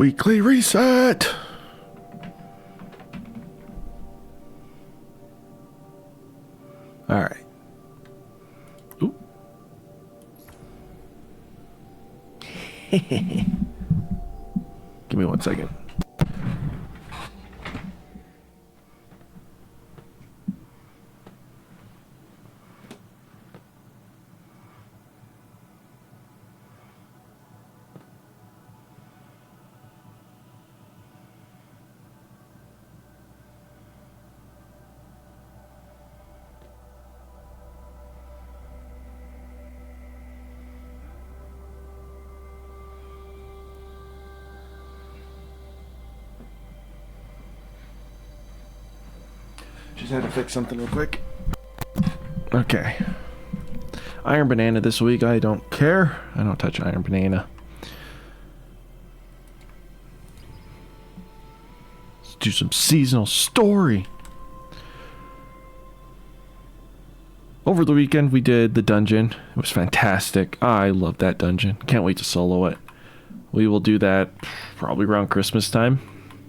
Weekly reset. All right. Ooh. Give me 1 second. Just had to fix something real quick. Okay. Iron Banana this week. I don't care. I don't touch Iron Banana. Let's do some seasonal story. Over the weekend, we did the dungeon. It was fantastic. I love that dungeon. Can't wait to solo it. We will do that probably around Christmas time.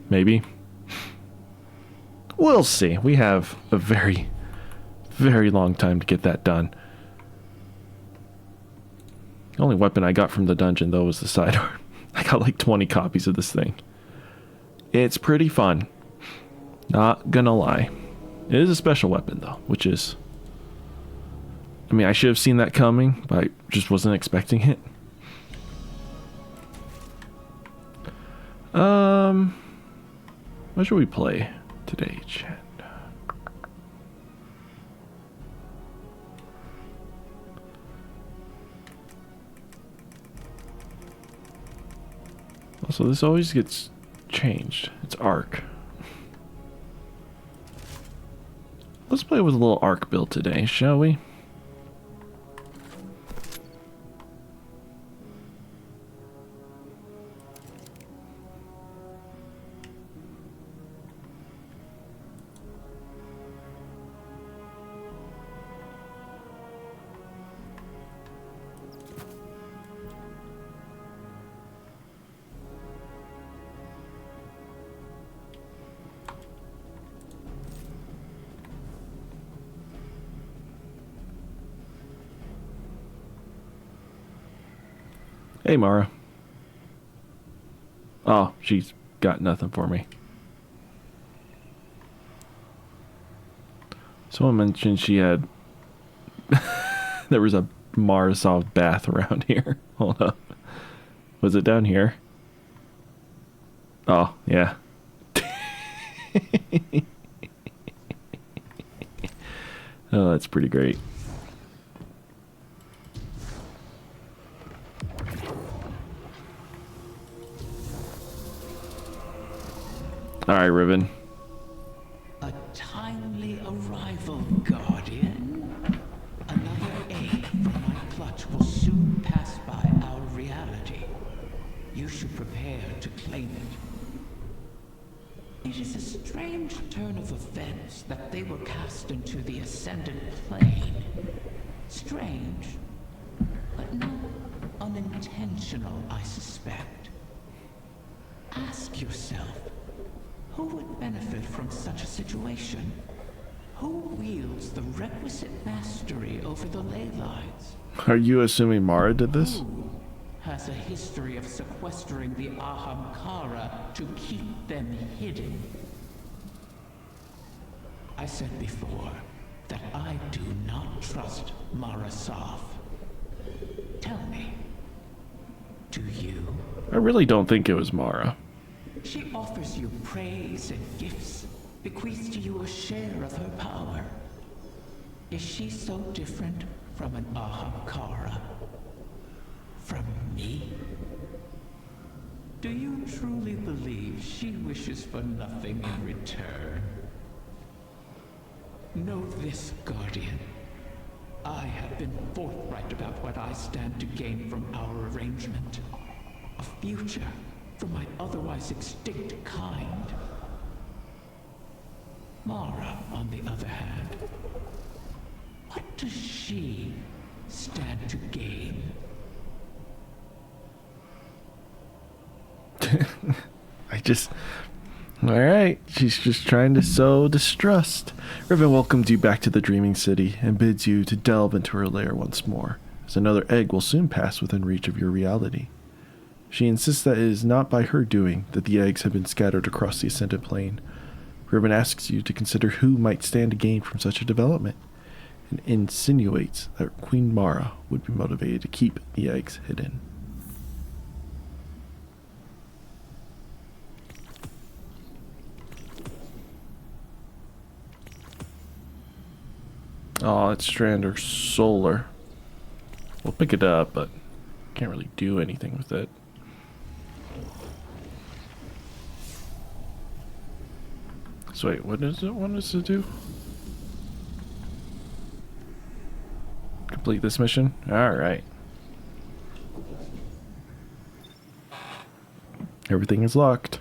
Maybe. We'll see. We have a very, very long time to get that done. The only weapon I got from the dungeon, though, was the sidearm. I got like 20 copies of this thing. It's pretty fun. Not gonna lie. It is a special weapon, though, which is... I mean, I should have seen that coming, but I just wasn't expecting it. What should we play today, chat? Also, this always gets changed. It's Arc. Let's play with a little Arc build today, shall we? Hey, Mara. Oh, she's got nothing for me. Someone mentioned she had... there was a Marasov bath around here. Hold up. Was it down here? Oh, yeah. Oh, that's pretty great. All right, Riven. A timely arrival, Guardian. Another egg from my clutch will soon pass by our reality. You should prepare to claim it. It is a strange turn of events that they were cast into the Ascendant Plane. Strange, but not unintentional, I suspect. Ask yourself, who would benefit from such a situation? Who wields the requisite mastery over the ley lines? Are you assuming Mara did this? Who has a history of sequestering the Ahamkara to keep them hidden? I said before that I do not trust Marasov. Tell me, do you? I really don't think it was Mara. She offers you praise and gifts, bequeaths to you a share of her power. Is she so different from an Ahamkara? From me? Do you truly believe she wishes for nothing in return? Know this, Guardian. I have been forthright about what I stand to gain from our arrangement. A future for my otherwise extinct kind. Mara, on the other hand, what does she stand to gain? I just... Alright, she's just trying to sow distrust. Riven welcomes you back to the Dreaming City and bids you to delve into her lair once more, as another egg will soon pass within reach of your reality. She insists that it is not by her doing that the eggs have been scattered across the Ascended Plane. Riven asks you to consider who might stand to gain from such a development, and insinuates that Queen Mara would be motivated to keep the eggs hidden. Oh, it's Strander Solar. We'll pick it up, but can't really do anything with it. So wait, what does it want us to do? Complete this mission? Alright. Everything is locked.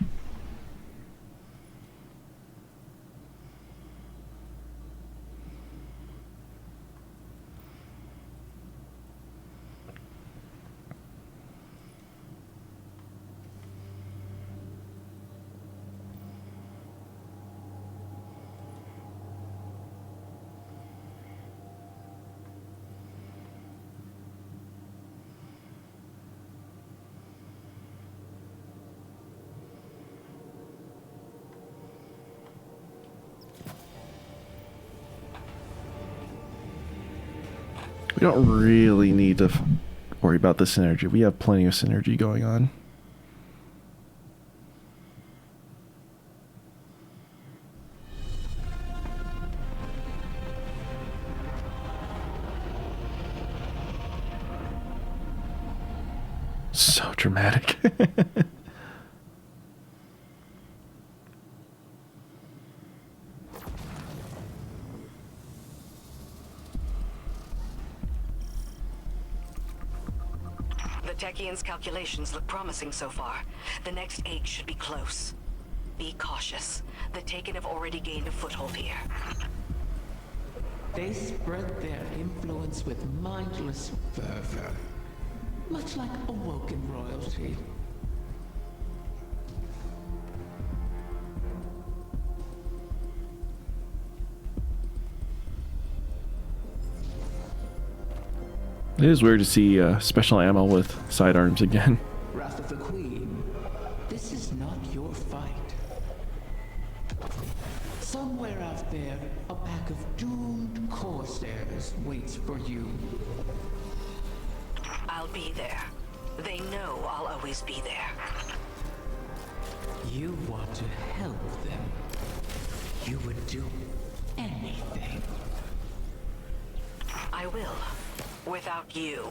We don't really need to worry about the synergy. We have plenty of synergy going on. So dramatic. The Techians' calculations look promising so far. The next egg should be close. Be cautious. The Taken have already gained a foothold here. They spread their influence with mindless fervor, much like awoken royalty. It is weird to see special ammo with sidearms again. Wrath of the Queen, this is not your fight. Somewhere out there, a pack of doomed Corsairs waits for you. I'll be there. They know I'll always be there. You want to help them. You would do anything. I will. Without you.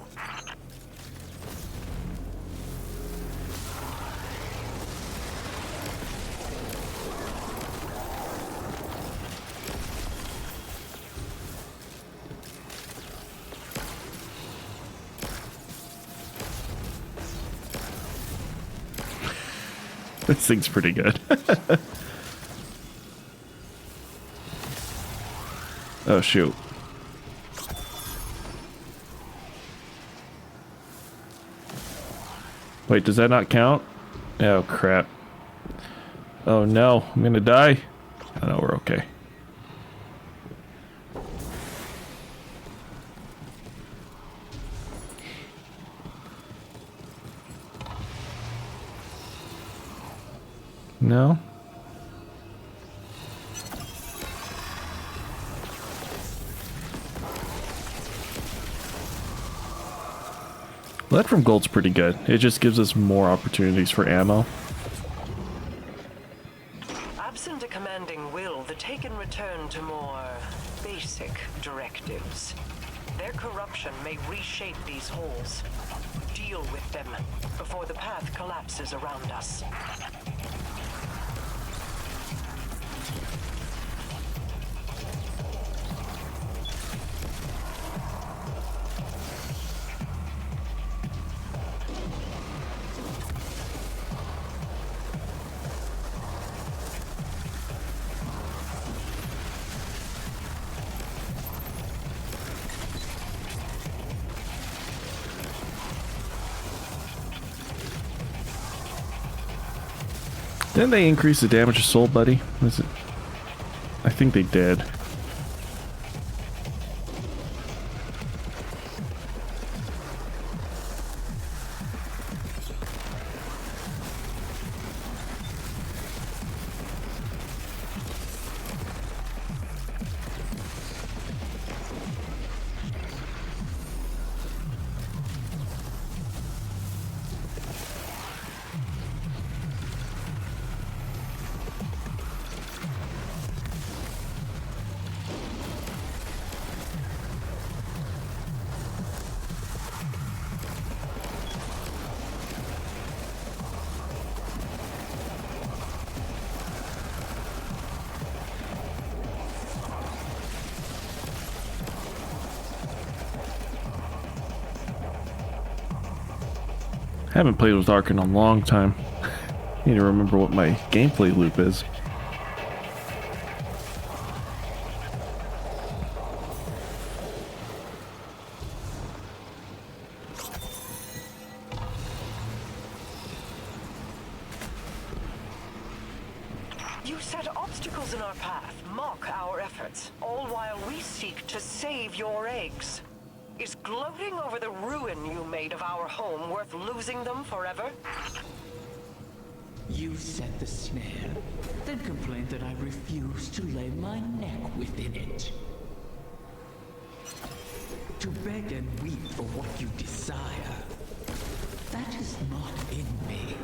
This thing's pretty good. Oh, shoot. Wait, does that not count? Oh, crap. Oh, no. I'm gonna die. Oh, no, we're okay. No? Lead from gold's pretty good. It just gives us more opportunities for ammo. Absent a commanding will, the Taken return to more basic directives. Their corruption may reshape these holes. Deal with them before the path collapses around us. Didn't they increase the damage to Soul Buddy? Was it? I think they did. Haven't played with Ark in a long time. Need to remember what my gameplay loop is. You set obstacles in our path, mock our efforts, all while we seek to save your eggs. Is gloating over the ruin you made of our home worth losing them forever? You set the snare, then complained that I refused to lay my neck within it. To beg and weep for what you desire, that is not in me.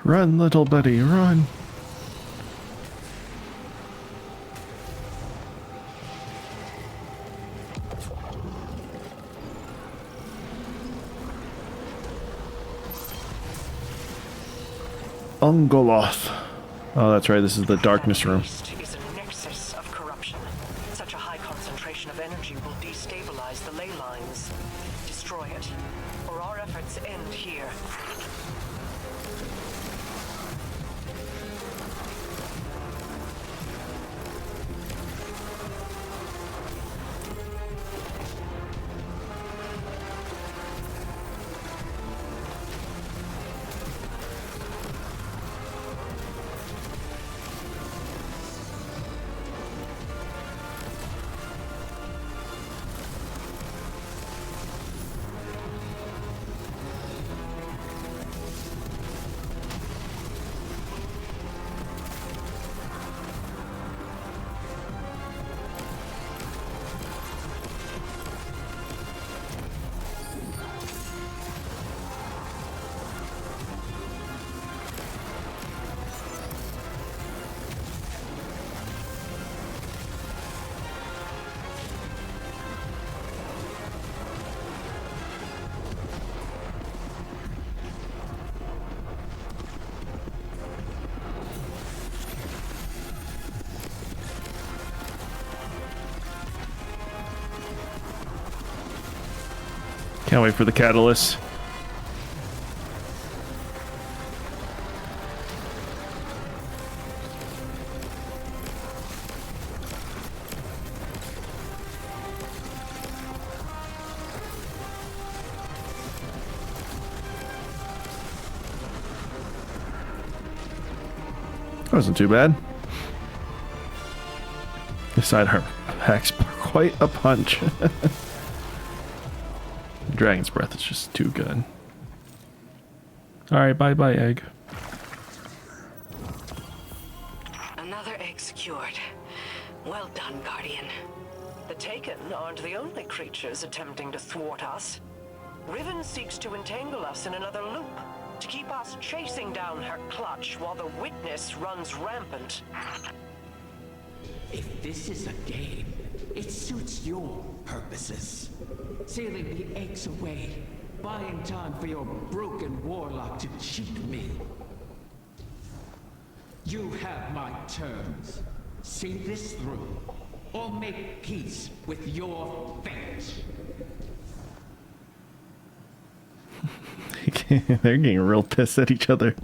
Run, little buddy, run. Ungoloth. Oh, that's right. This is the darkness room. East is a nexus of corruption. Such a high concentration of energy will destabilize the ley lines. Destroy it, or our efforts end here. Can't wait for the catalyst. That wasn't too bad. This sidearm packs quite a punch. Dragon's Breath is just too good. Alright, bye-bye, egg. Another egg secured. Well done, Guardian. The Taken aren't the only creatures attempting to thwart us. Riven seeks to entangle us in another loop, to keep us chasing down her clutch while the Witness runs rampant. If this is a game, it suits your purposes. Sealing the eggs away, buying time for your broken warlock to cheat me. You have my terms. See this through, or make peace with your fate. They're getting real pissed at each other.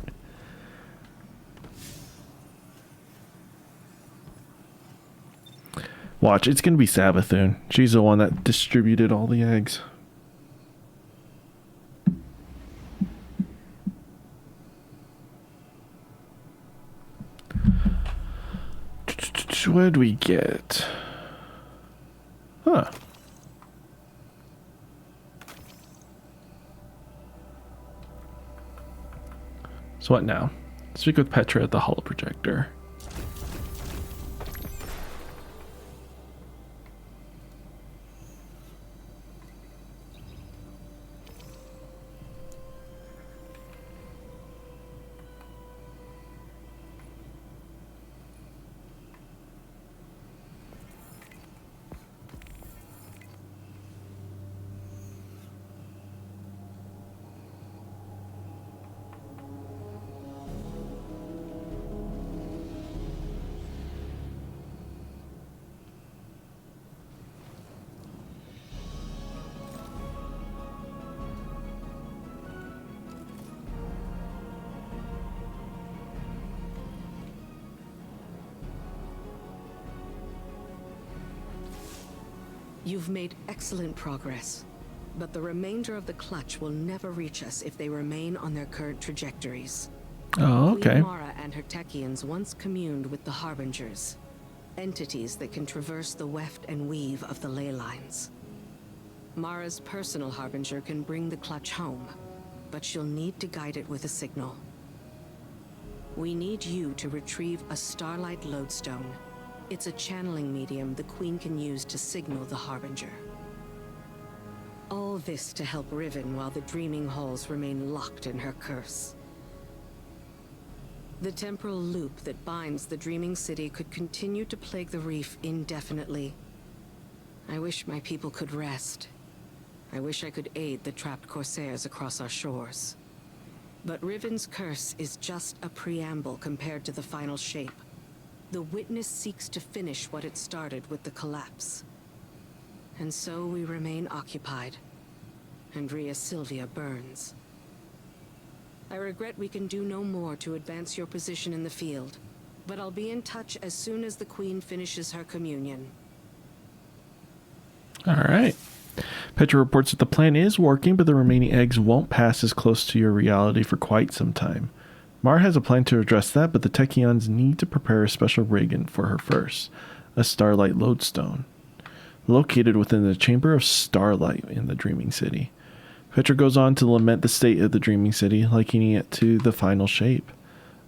Watch, it's gonna be Savathun. She's the one that distributed all the eggs. What did we get? Huh. So what now? Speak with Petra at the holoprojector. You've made excellent progress, but the remainder of the clutch will never reach us if they remain on their current trajectories. Oh, okay. Queen Mara and her Techeuns once communed with the Harbingers, entities that can traverse the weft and weave of the ley lines. Mara's personal Harbinger can bring the clutch home, but she'll need to guide it with a signal. We need you to retrieve a Starlight Lodestone. It's a channeling medium the Queen can use to signal the Harbinger. All this to help Riven while the Dreaming Halls remain locked in her curse. The temporal loop that binds the Dreaming City could continue to plague the reef indefinitely. I wish my people could rest. I wish I could aid the trapped Corsairs across our shores. But Riven's curse is just a preamble compared to the final shape. The Witness seeks to finish what it started with the collapse. And so we remain occupied. And Rhea Sylvia burns. I regret we can do no more to advance your position in the field, but I'll be in touch as soon as the Queen finishes her communion. Alright. Petra reports that the plan is working, but the remaining eggs won't pass as close to your reality for quite some time. Mara has a plan to address that, but the Techeuns need to prepare a special rig for her first, a Starlight Lodestone, located within the Chamber of Starlight in the Dreaming City. Petra goes on to lament the state of the Dreaming City, likening it to the final shape.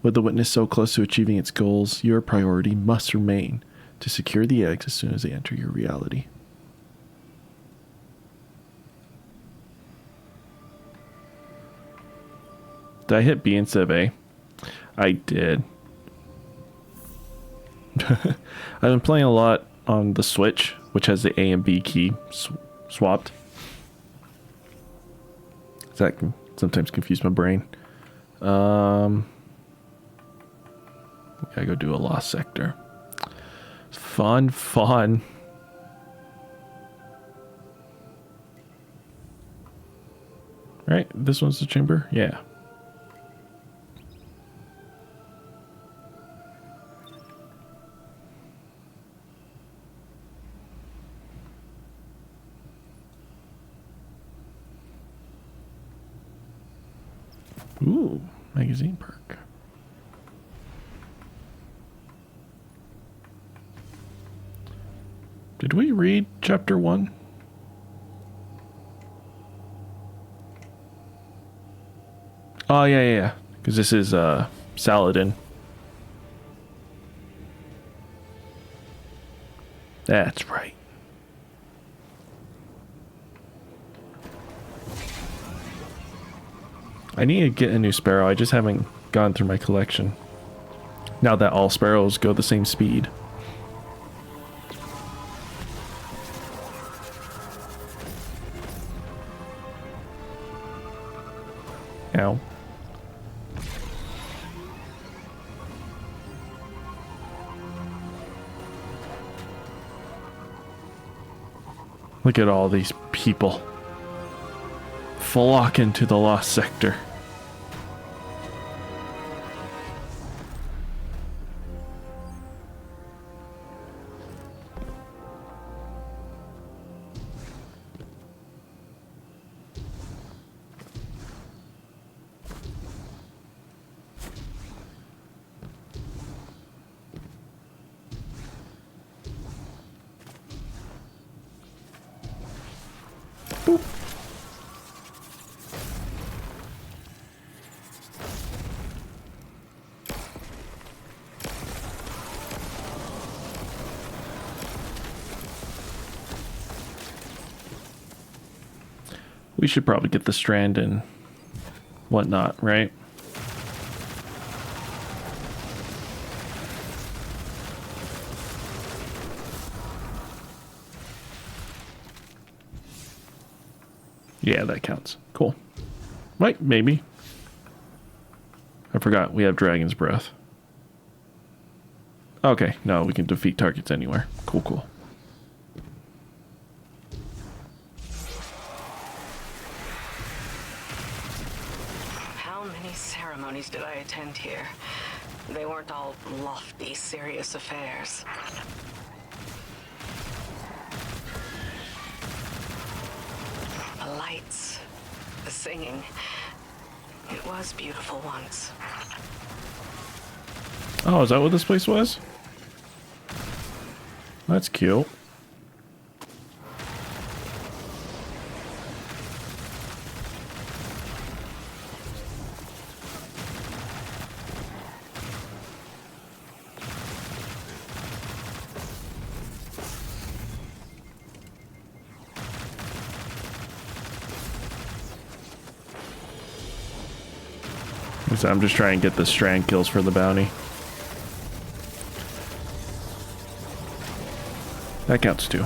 With the Witness so close to achieving its goals, your priority must remain to secure the eggs as soon as they enter your reality. Did I hit B instead of A? I did. I've been playing a lot on the Switch, which has the A and B key swapped. That can sometimes confuse my brain. Gotta go do a Lost Sector. Fun. Right, this one's the chamber? Yeah. Ooh, magazine perk. Did we read chapter 1? Oh, yeah. Because this is Saladin. That's right. I need to get a new sparrow. I just haven't gone through my collection. Now that all sparrows go the same speed. Ow. Look at all these people flock into the Lost Sector. We should probably get the strand and whatnot, right? Yeah, that counts. Cool. Right, maybe. I forgot we have Dragon's Breath. Okay, no, we can defeat targets anywhere. Cool, cool. How many ceremonies did I attend here? They weren't all lofty, serious affairs. The lights, the singing. It was beautiful once. Oh, is that what this place was? That's cute. So I'm just trying to get the strand kills for the bounty. That counts too.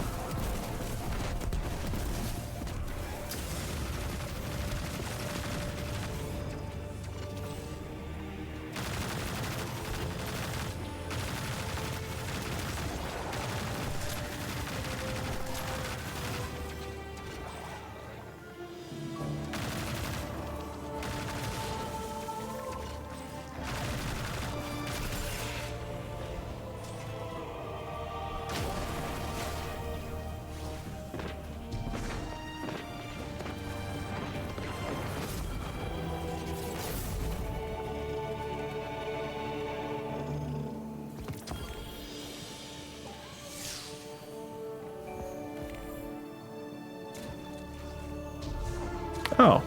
Oh.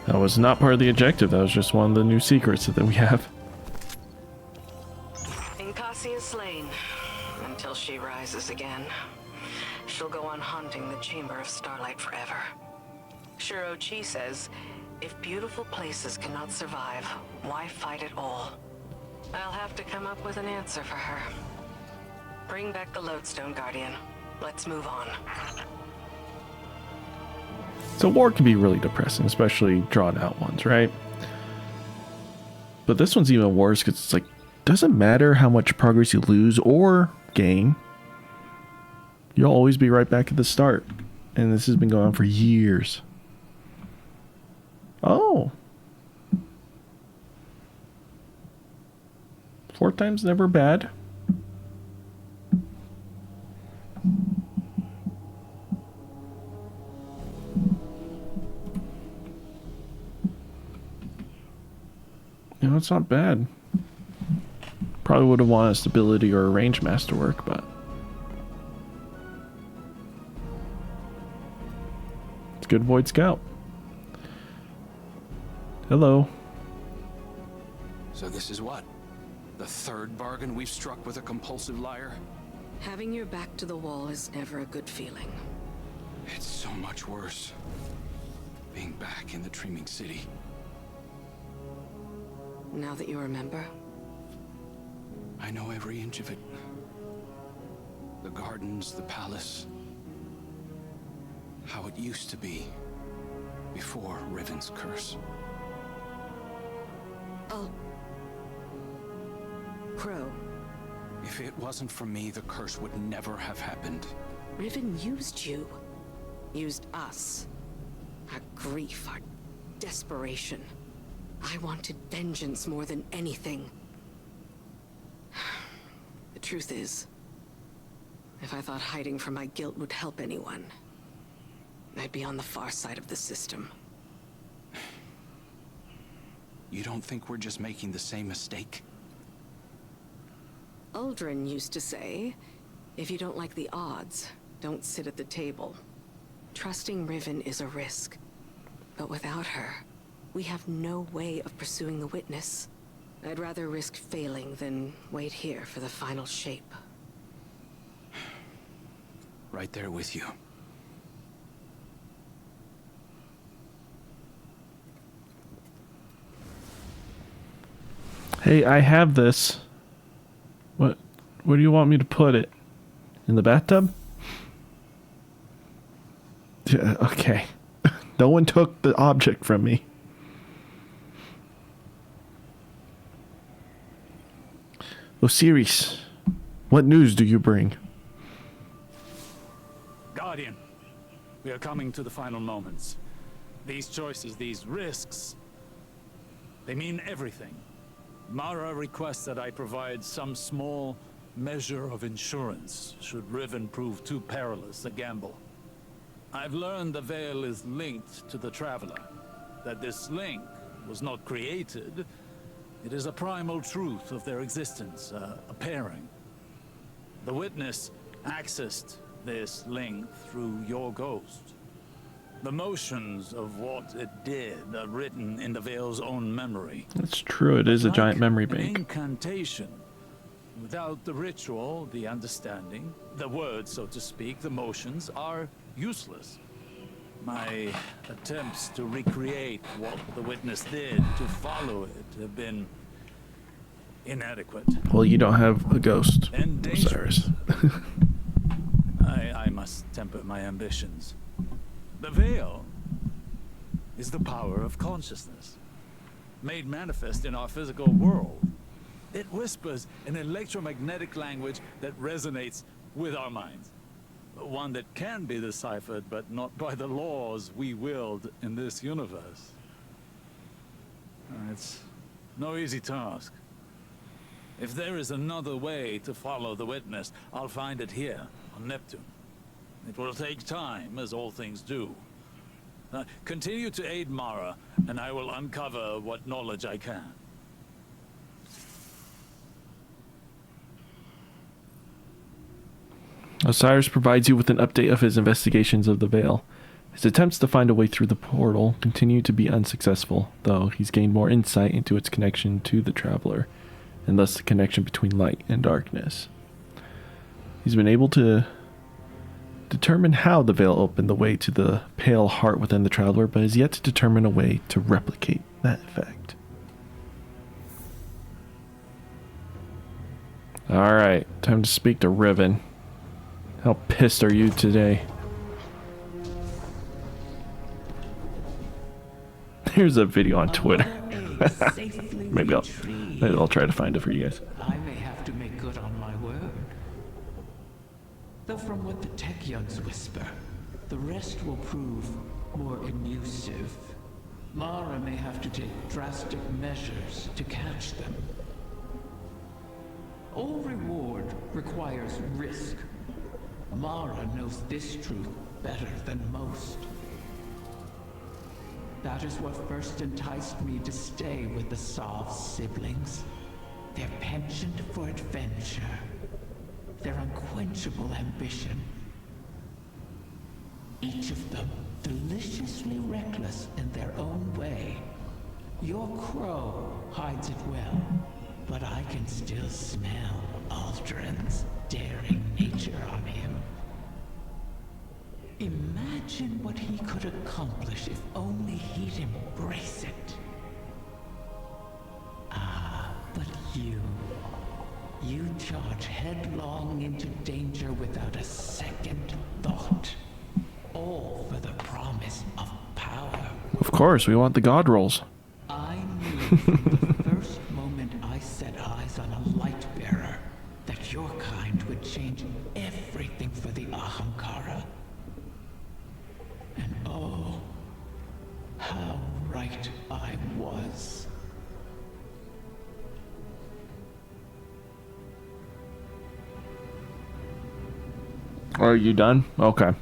That was not part of the objective. That was just one of the new secrets that we have. Incassia is slain until she rises again. She'll go on haunting the Chamber of Starlight forever. Shuro-Chi says, if beautiful places cannot survive, why fight at all? I'll have to come up with an answer for her. Bring back the Lodestone Guardian. Let's move on. So war can be really depressing, especially drawn out ones, right? But this one's even worse because it's like, doesn't matter how much progress you lose or gain, you'll always be right back at the start. And this has been going on for years. Oh. 4 times never bad. You know, it's not bad. Probably would have wanted a stability or a range master work, but it's good Void Scout. Hello. So this is what? The third bargain we've struck with a compulsive liar? Having your back to the wall is never a good feeling. It's so much worse. Being back in the Dreaming City. Now that you remember? I know every inch of it. The gardens, the palace. How it used to be. Before Riven's curse. Oh. Crow. If it wasn't for me, the curse would never have happened. Riven used you. Used us. Our grief, our desperation. I wanted vengeance more than anything. The truth is, if I thought hiding from my guilt would help anyone, I'd be on the far side of the system. You don't think we're just making the same mistake? Uldren used to say, if you don't like the odds, don't sit at the table. Trusting Riven is a risk. But without her, we have no way of pursuing the witness. I'd rather risk failing than wait here for the final shape. Right there with you. Hey, I have this. Where do you want me to put it? In the bathtub? Yeah, okay. No one took the object from me. Osiris, what news do you bring? Guardian, we are coming to the final moments. These choices, these risks, they mean everything. Mara requests that I provide some small measure of insurance should Riven prove too perilous a gamble. I've learned the Veil is linked to the Traveler, that this link was not created. It is a primal truth of their existence, a pairing. The Witness accessed this link through your ghost. The motions of what it did are written in the Veil's own memory. That's true, it is a giant memory An bank. incantation. Without the ritual, the understanding, the words, so to speak, the motions are useless. My attempts to recreate what the Witness did, to follow it, have been inadequate. Well, you don't have a ghost, And Osiris. I must temper my ambitions. The Veil is the power of consciousness, made manifest in our physical world. It whispers an electromagnetic language that resonates with our minds. One that can be deciphered, but not by the laws we wield in this universe. It's no easy task. If there is another way to follow the Witness, I'll find it here, on Neptune. It will take time, as all things do. Continue to aid Mara, and I will uncover what knowledge I can. Osiris provides you with an update of his investigations of the Veil. His attempts to find a way through the portal continue to be unsuccessful, though he's gained more insight into its connection to the Traveler, and thus the connection between light and darkness. He's been able to determine how the Veil opened the way to the pale heart within the Traveler, but has yet to determine a way to replicate that effect. Alright, time to speak to Riven. How pissed are you today? Here's a video on Twitter. maybe I'll try to find it for you guys. I may have to make good on my word. Though from what the Techyugs whisper, the rest will prove more elusive. Mara may have to take drastic measures to catch them. All reward requires risk. Mara knows this truth better than most. That is what first enticed me to stay with the Sov siblings. Their penchant for adventure. Their unquenchable ambition. Each of them deliciously reckless in their own way. Your crow hides it well, but I can still smell Uldren's daring nature on him. Imagine what he could accomplish if only he'd embrace it. Ah, but you charge headlong into danger without a second thought. All for the promise of power. Of course, we want the god rolls. I knew from the first moment I set eyes on a light bearer that your kind would change everything for the Ahamkara. was. Are you done? Okay.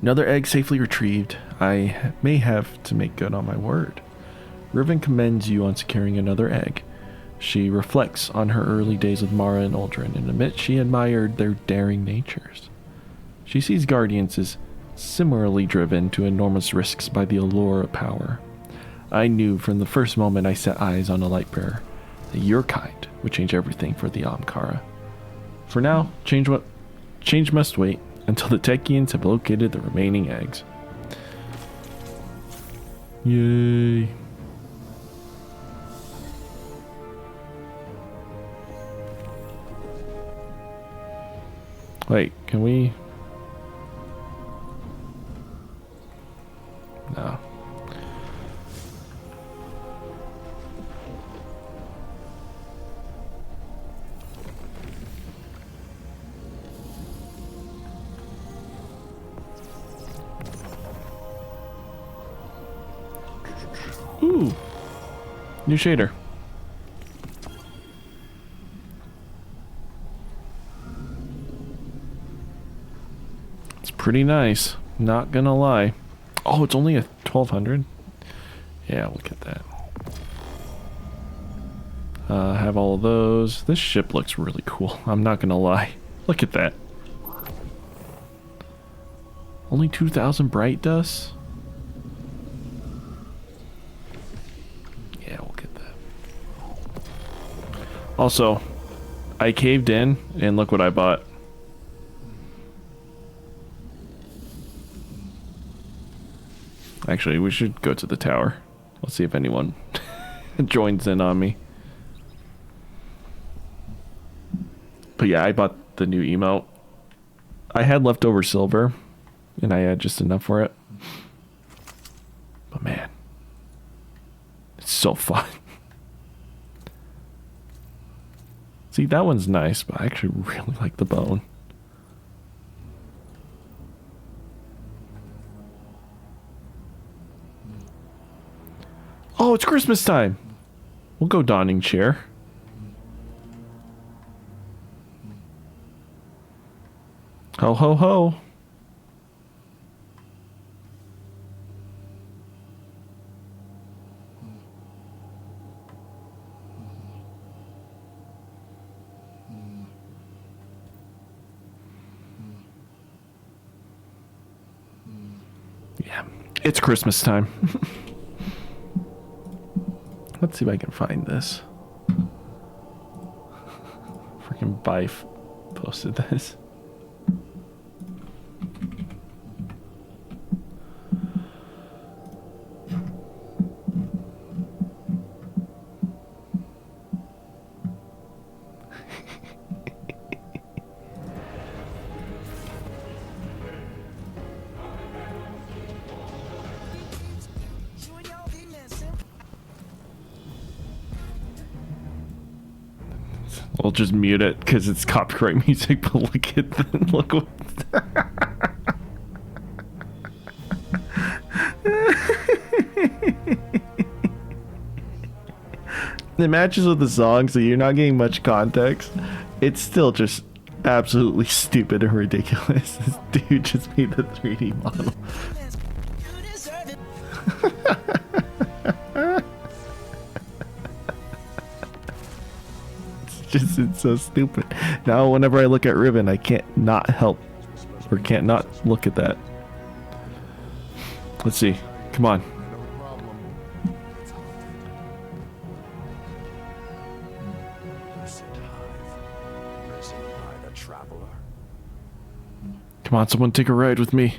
Another egg safely retrieved. I may have to make good on my word. Riven commends you on securing another egg. She reflects on her early days with Mara and Uldren and admits she admired their daring natures. She sees Guardians as similarly driven to enormous risks by the allure of power. I knew from the first moment I set eyes on a Lightbearer that your kind would change everything for the Ahamkara. For now, change must wait until the Techeuns have located the remaining eggs. Yay. Wait, can we? No. Ooh. New shader. It's pretty nice, not gonna lie. Oh, it's only a 1200. Yeah, we'll get that. Have all of those. This ship looks really cool. I'm not gonna lie. Look at that. Only 2,000 bright dust. Yeah, we'll get that. Also, I caved in and look what I bought. Actually, we should go to the tower. Let's see if anyone joins in on me. But yeah, I bought the new emote. I had leftover silver, and I had just enough for it. But man, it's so fun. See, that one's nice, but I actually really like the bone. Oh, it's Christmas time. We'll go donning chair. Ho, ho, ho. Yeah, it's Christmas time. Let's see if I can find this. Freaking Bife posted this. We'll just mute it because it's copyright music, but look at the look what it matches with the song, so you're not getting much context. It's still just absolutely stupid and ridiculous. This dude just made the 3D model. It's so stupid. Now whenever I look at Riven, I can't not help or can't not look at that. Let's see. Come on. Come on, someone take a ride with me.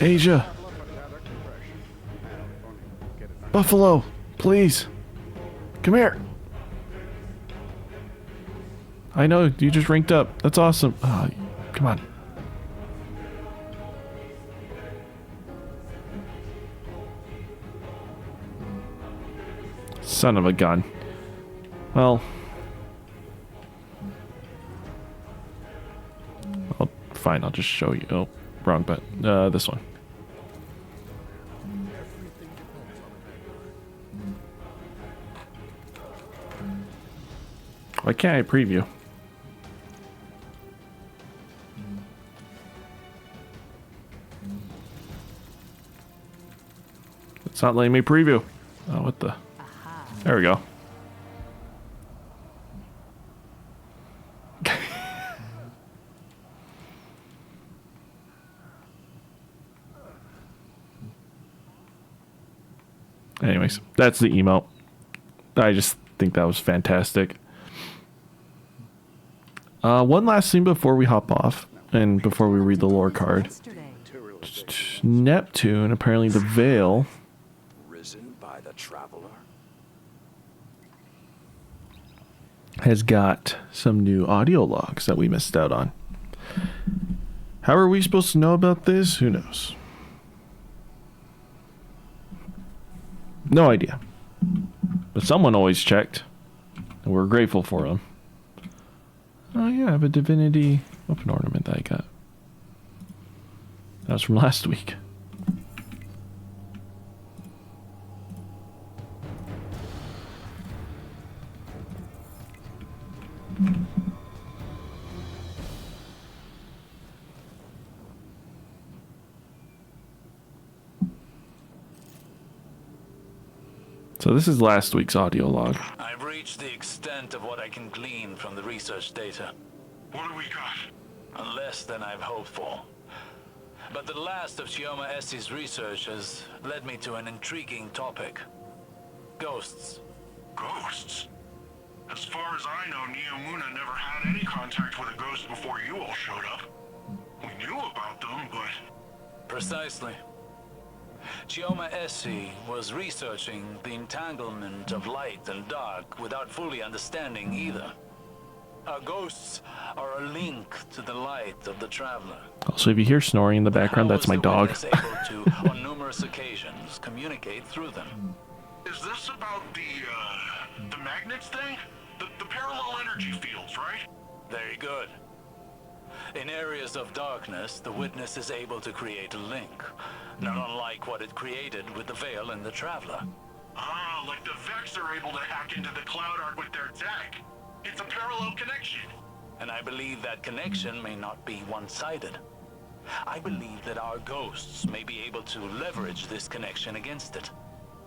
Asia. Buffalo, please. Come here. I know, you just ranked up. That's awesome. Oh, come on. Son of a gun. Well, fine, I'll just show you. Oh, wrong button. This one. Why can't I preview? It's not letting me preview. Oh, what the? There we go. Anyways, that's the emote. I just think that was fantastic. One last thing before we hop off and before we read the lore card. Neptune, apparently the Veil, Risen by the Traveler. has got some new audio logs that we missed out on. How are we supposed to know about this? Who knows? No idea. But someone always checked, and we're grateful for them. Oh yeah, I have a Divinity weapon ornament that I got. That was from last week. So this is last week's audio log. I've reached the extent of what I can glean from the research data. What do we got? Less than I've hoped for. But the last of Chioma Esi's research has led me to an intriguing topic. Ghosts. Ghosts? As far as I know, Neomuna never had any contact with a ghost before you all showed up. We knew about them, but... Precisely. Chioma Esi was researching the entanglement of light and dark without fully understanding either. Our ghosts are a link to the light of the Traveler. Also, if you hear snoring in the background, that's my dog. How was the witness able to, on numerous occasions, communicate through them? Is this about the magnets thing? The parallel energy fields, right? Very good. In areas of darkness, the witness is able to create a link, not unlike what it created with the Veil and the Traveler. Ah, like the Vex are able to hack into the Cloud Art with their tech. It's a parallel connection. And I believe that connection may not be one-sided. I believe that our ghosts may be able to leverage this connection against it.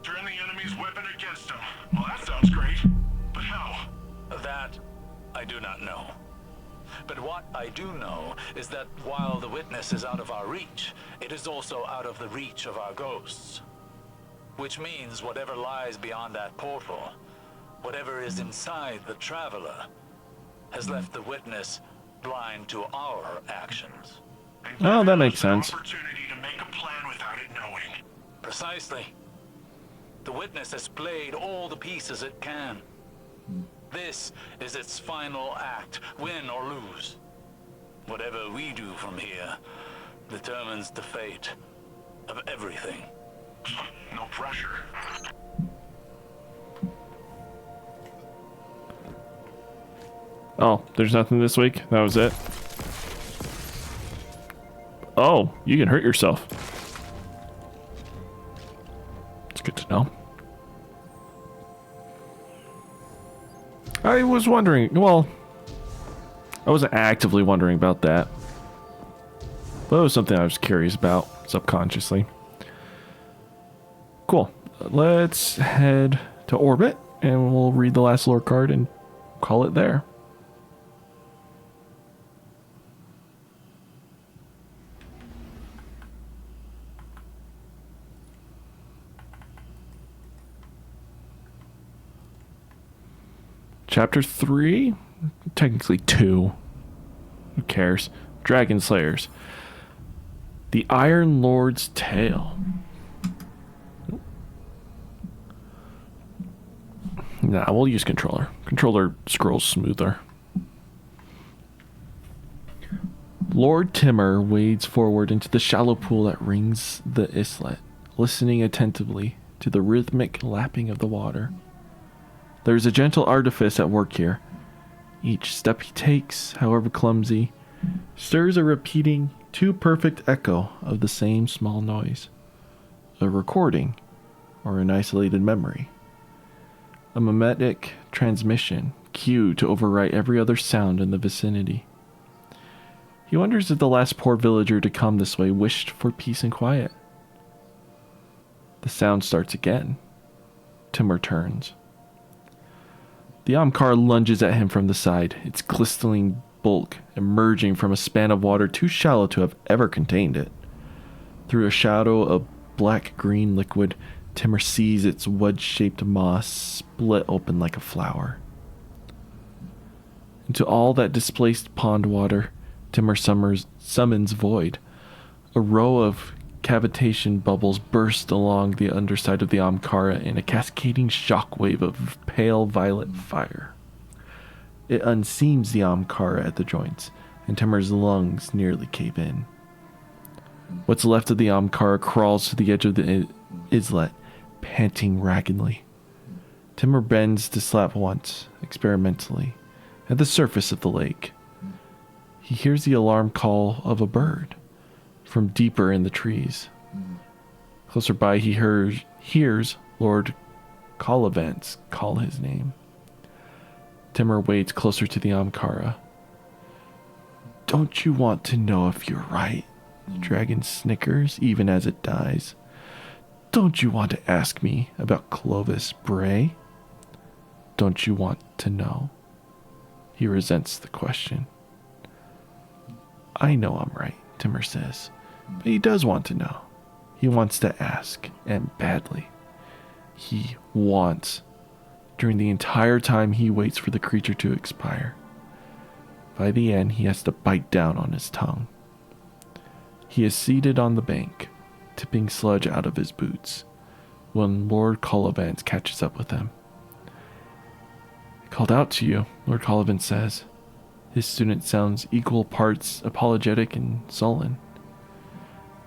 Turn the enemy's weapon against them. Well, that sounds great. But how? That, I do not know. But what I do know is that while the witness is out of our reach, it is also out of the reach of our ghosts. Which means whatever lies beyond that portal, whatever is inside the Traveler, has left the witness blind to our actions. Oh, that makes sense. Opportunity to make a plan without it knowing. Precisely. The witness has played all the pieces it can. This is its final act, win or lose. Whatever we do from here determines the fate of everything. No pressure. Oh, there's nothing this week? That was it? Oh, you can hurt yourself. It's good to know. I was wondering, well, I wasn't actively wondering about that, but it was something I was curious about subconsciously. Cool. Let's head to Orbit and we'll read the last lore card and call it there. Chapter 3? Technically 2. Who cares? Dragon Slayers. The Iron Lord's Tale. Nah, we'll use controller. Controller scrolls smoother. Lord Timur wades forward into the shallow pool that rings the islet, listening attentively to the rhythmic lapping of the water. There's a gentle artifice at work here. Each step he takes, however clumsy, stirs a repeating, too perfect echo of the same small noise. A recording, or an isolated memory. A mimetic transmission, cued to overwrite every other sound in the vicinity. He wonders if the last poor villager to come this way wished for peace and quiet. The sound starts again. Timur turns. The Amkar lunges at him from the side, its glistening bulk emerging from a span of water too shallow to have ever contained it. Through a shadow of black-green liquid, Timur sees its wedge-shaped maw split open like a flower. Into all that displaced pond water, Timur summons void. A row of cavitation bubbles burst along the underside of the Amkara in a cascading shockwave of pale violet fire. It unseams the Amkara at the joints, and Timur's lungs nearly cave in. What's left of the Amkara crawls to the edge of the islet, panting raggedly. Timur bends to slap once, experimentally, at the surface of the lake. He hears the alarm call of a bird from deeper in the trees. Closer by, he hears Lord Collivance call his name. Timur wades closer to the Amkara. Don't you want to know if you're right? The dragon snickers, even as it dies. Don't you want to ask me about Clovis Bray? Don't you want to know? He resents the question. I know I'm right, Timur says, but he does want to know. He wants to ask, and badly. He wants, during the entire time he waits for the creature to expire. By the end, he has to bite down on his tongue. He is seated on the bank, tipping sludge out of his boots, when Lord Collivance catches up with him. I called out to you, Lord Collivance says. His student sounds equal parts apologetic and sullen.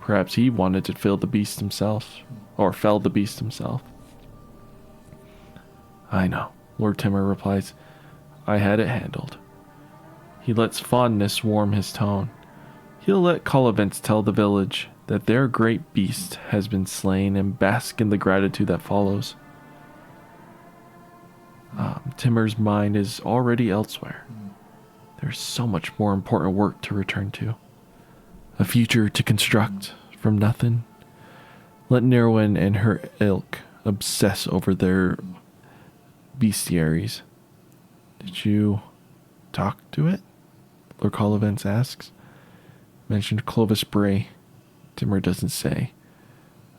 Perhaps he wanted to fell the beast himself. I know, Lord Timur replies. I had it handled. He lets fondness warm his tone. He'll let Collivance tell the village that their great beast has been slain and bask in the gratitude that follows. Timur's mind is already elsewhere. There's so much more important work to return to. A future to construct from nothing. Let Nerwin and her ilk obsess over their bestiaries. Did you talk to it? Lord Collivance asks. Mentioned Clovis Bray. Timur doesn't say.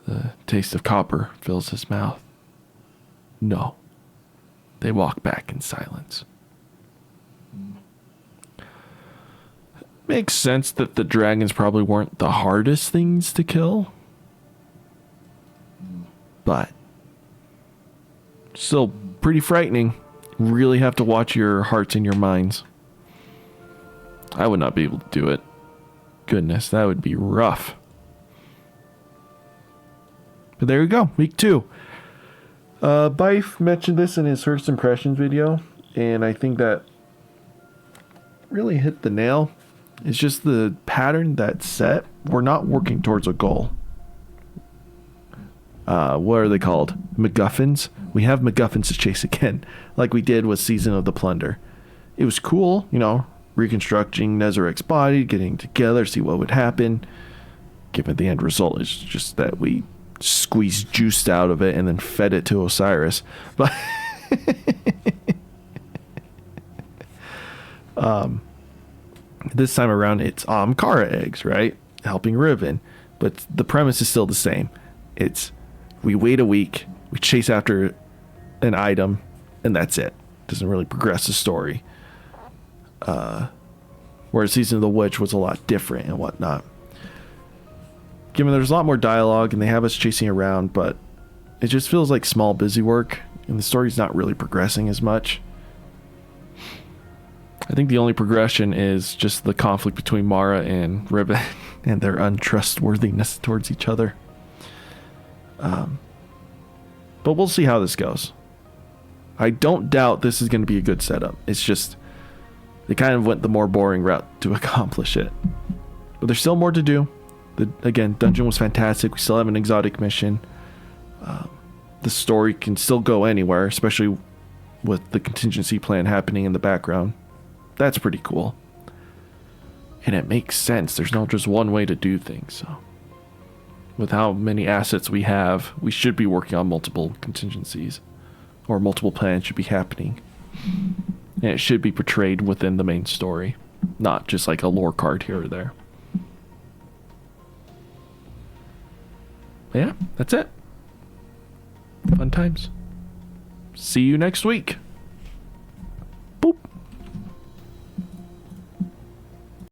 The taste of copper fills his mouth. No. They walk back in silence. Makes sense that the dragons probably weren't the hardest things to kill. But still pretty frightening. Really have to watch your hearts and your minds. I would not be able to do it. Goodness, that would be rough. But there you go, week 2. Bife mentioned this in his first impressions video, and I think that really hit the nail. It's just the pattern that's set. We're not working towards a goal. What are they called? MacGuffins? We have MacGuffins to chase again, like we did with Season of the Plunder. It was cool, reconstructing Nezarek's body, getting together, see what would happen. Given the end result, it's just that we squeezed juice out of it and then fed it to Osiris. But this time around, it's Amkara eggs, right? Helping Riven. But the premise is still the same. It's we wait a week, we chase after an item, and that's it. Doesn't really progress the story. Whereas Season of the Witch was a lot different and whatnot. Given there's a lot more dialogue and they have us chasing around, but it just feels like small busy work, and the story's not really progressing as much. I think the only progression is just the conflict between Mara and Riven and their untrustworthiness towards each other. But we'll see how this goes. I don't doubt this is going to be a good setup. It's just they kind of went the more boring route to accomplish it. But there's still more to do. Again, dungeon was fantastic. We still have an exotic mission. The story can still go anywhere, especially with the contingency plan happening in the background. That's pretty cool. And it makes sense. There's not just one way to do things. So, with how many assets we have, we should be working on multiple contingencies. Or multiple plans should be happening. And it should be portrayed within the main story. Not just like a lore card here or there. But yeah, that's it. Fun times. See you next week.